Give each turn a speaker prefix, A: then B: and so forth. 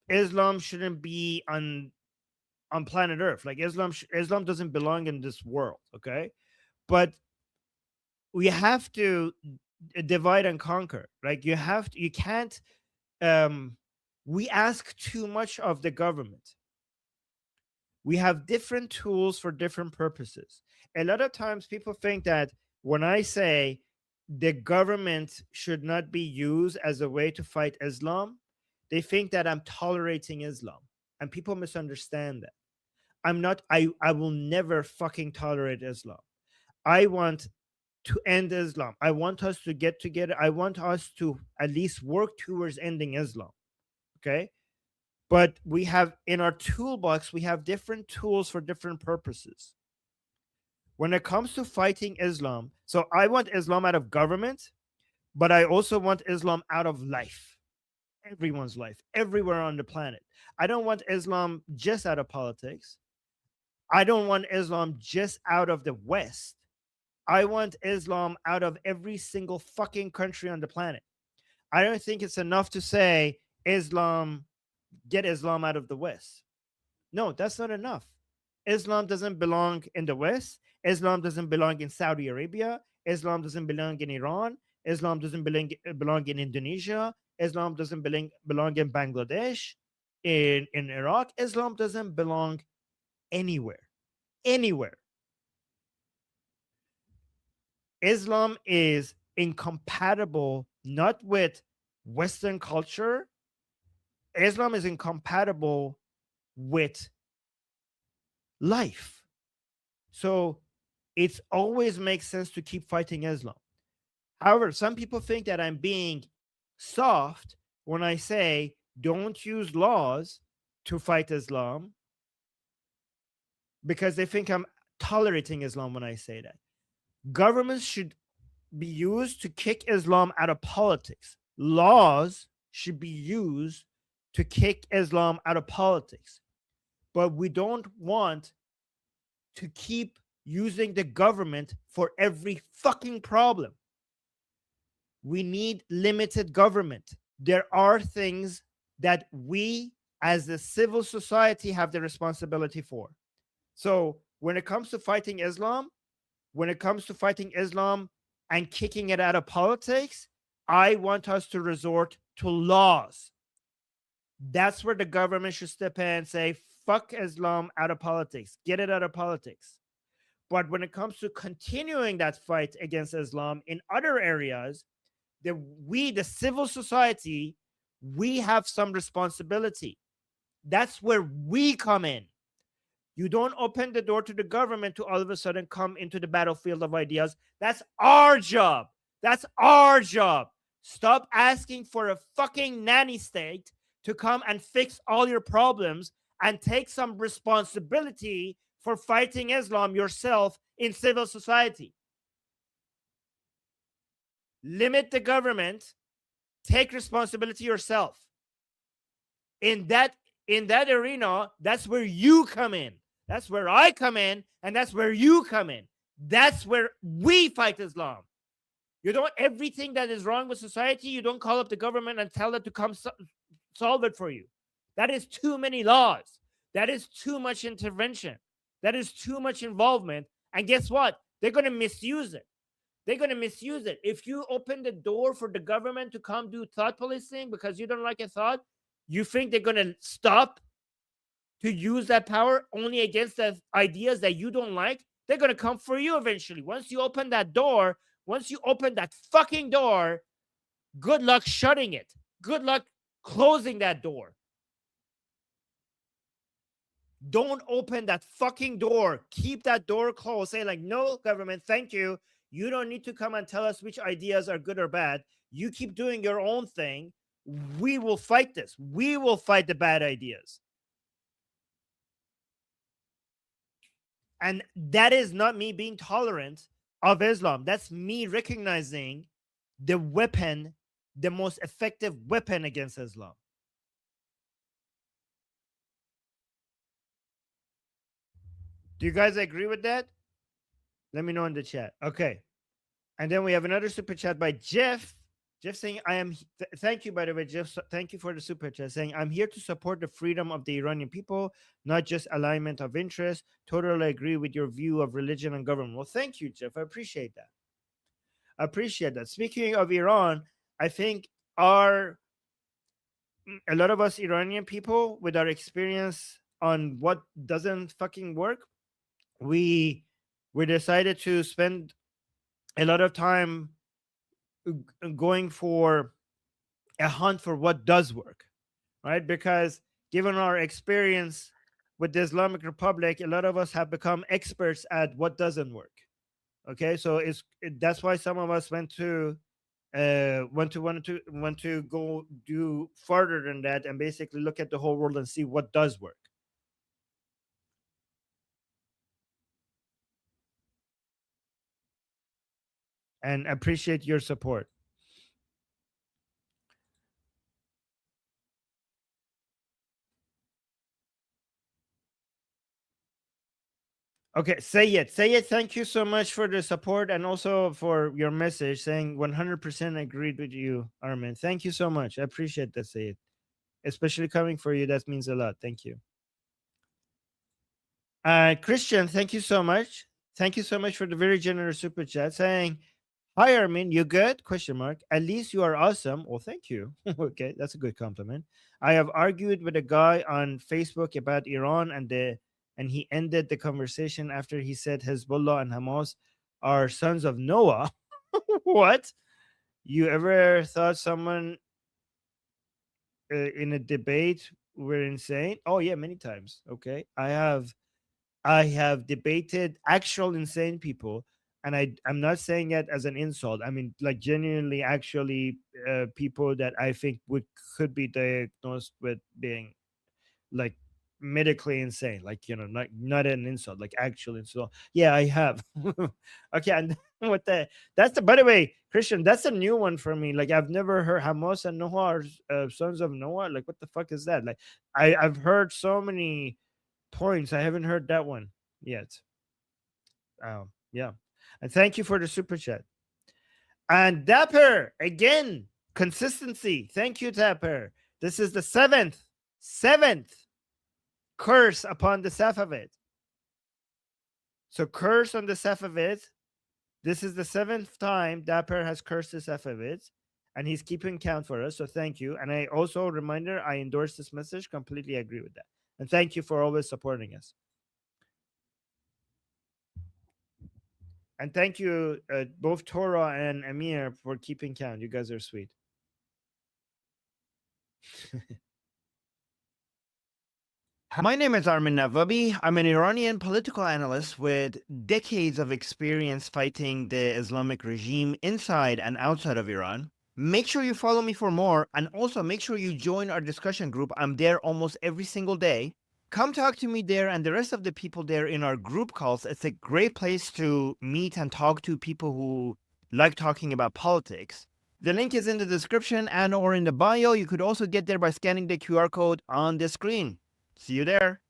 A: Islam shouldn't be on planet Earth. Like Islam doesn't belong in this world. Okay, but we have to divide and conquer. Like you can't. Um, we ask too much of the government. We have different tools for different purposes. A lot of times people think that when I say the government should not be used as a way to fight Islam, they think that I'm tolerating Islam. And people misunderstand that. I'm not, I will never fucking tolerate Islam. I want to end Islam. I want us to get together. I want us to at least work towards ending Islam. Okay. But we have in our toolbox, we have different tools for different purposes. When it comes to fighting Islam, so I want Islam out of government, but I also want Islam out of life, everyone's life, everywhere on the planet. I don't want Islam just out of politics. I don't want Islam just out of the West. I want Islam out of every single fucking country on the planet. I don't think it's enough to say Islam, get Islam out of the West. No, that's not enough. Islam doesn't belong in the West. Islam doesn't belong in Saudi Arabia. Islam doesn't belong in Iran. Islam doesn't belong in Indonesia. Islam doesn't belong in Bangladesh, in Iraq. Islam doesn't belong anywhere. Anywhere. Islam is incompatible not with Western culture. Islam is incompatible with life. So it always makes sense to keep fighting Islam. However, some people think that I'm being soft when I say don't use laws to fight Islam because they think I'm tolerating Islam when I say that. Governments should be used to kick Islam out of politics. Laws should be used to kick Islam out of politics. But we don't want to keep using the government for every fucking problem. We need limited government. There are things that we as a civil society have the responsibility for. So when it comes to fighting Islam, and kicking it out of politics, I want us to resort to laws. That's where the government should step in and say, fuck Islam out of politics, get it out of politics. But when it comes to continuing that fight against Islam in other areas, the civil society, we have some responsibility. That's where we come in. You don't open the door to the government to all of a sudden come into the battlefield of ideas. That's our job. That's our job. Stop asking for a fucking nanny state to come and fix all your problems and take some responsibility for fighting Islam yourself in civil society. Limit the government, take responsibility yourself. In that arena, that's where you come in. That's where I come in, and that's where you come in. That's where we fight Islam. You don't, everything that is wrong with society, you don't call up the government and tell it to come solve it for you. That is too many laws. That is too much intervention. That is too much involvement. And guess what? They're going to misuse it. They're going to misuse it. If you open the door for the government to come do thought policing because you don't like a thought, you think they're going to stop to use that power only against the ideas that you don't like? They're going to come for you eventually. Once you open that door, once you open that fucking door, good luck shutting it. Good luck closing that door. Don't open that fucking door. Keep that door closed. Say like, no, government, thank you. You don't need to come and tell us which ideas are good or bad. You keep doing your own thing. We will fight this. We will fight the bad ideas. And that is not me being tolerant of Islam. That's me recognizing the weapon, the most effective weapon against Islam. Do you guys agree with that? Let me know in the chat. Okay. And then we have another super chat by Jeff. Jeff saying, I am, thank you, by the way, Jeff. Thank you for the super chat saying, I'm here to support the freedom of the Iranian people, not just alignment of interest. Totally agree with your view of religion and government. Well, thank you, Jeff. I appreciate that. I appreciate that. Speaking of Iran, I think our, a lot of us Iranian people, with our experience on what doesn't fucking work, we we decided to spend a lot of time going for a hunt for what does work, right? Because given our experience with the Islamic Republic, a lot of us have become experts at what doesn't work. Okay, so that's why some of us want to go do further than that and basically look at the whole world and see what does work and appreciate your support. Okay, say it. Thank you so much for the support and also for your message saying 100% agreed with you, Armin. Thank you so much. I appreciate that. Say it, especially coming for you. That means a lot. Thank you. Christian, thank you so much. Thank you so much for the very generous super chat saying, "Hi Armin, you good?" Question mark. At least you are awesome. Well, thank you. Okay, that's a good compliment. I have argued with a guy on Facebook about Iran and he ended the conversation after he said Hezbollah and Hamas are sons of Noah. What? You ever thought someone in a debate were insane? Oh yeah, many times. Okay, I have debated actual insane people, and I'm not saying it as an insult. I mean, like genuinely, actually, people that I think would could be diagnosed with being like medically insane. Like not an insult, like actual insult. Yeah, I have. Okay, and what the that's the by the way, Christian, that's a new one for me. Like I've never heard Hamas and Noah are sons of Noah. Like what the fuck is that? Like I've heard so many points. I haven't heard that one yet. Yeah. And thank you for the super chat. And Dapper, again, consistency. Thank you, Dapper. This is the seventh curse upon the Safavid. So curse on the Safavid. This is the seventh time Dapper has cursed the Safavids, and he's keeping count for us. So thank you. And I also reminder, I endorse this message. Completely agree with that. And thank you for always supporting us. And thank you, both Torah and Amir, for keeping count. You guys are sweet. My name is Armin Navabi. I'm an Iranian political analyst with decades of experience fighting the Islamic regime inside and outside of Iran. Make sure you follow me for more, and also make sure you join our discussion group. I'm there almost every single day. Come talk to me there and the rest of the people there in our group calls. It's a great place to meet and talk to people who like talking about politics. The link is in the description and or in the bio. You could also get there by scanning the QR code on the screen. See you there.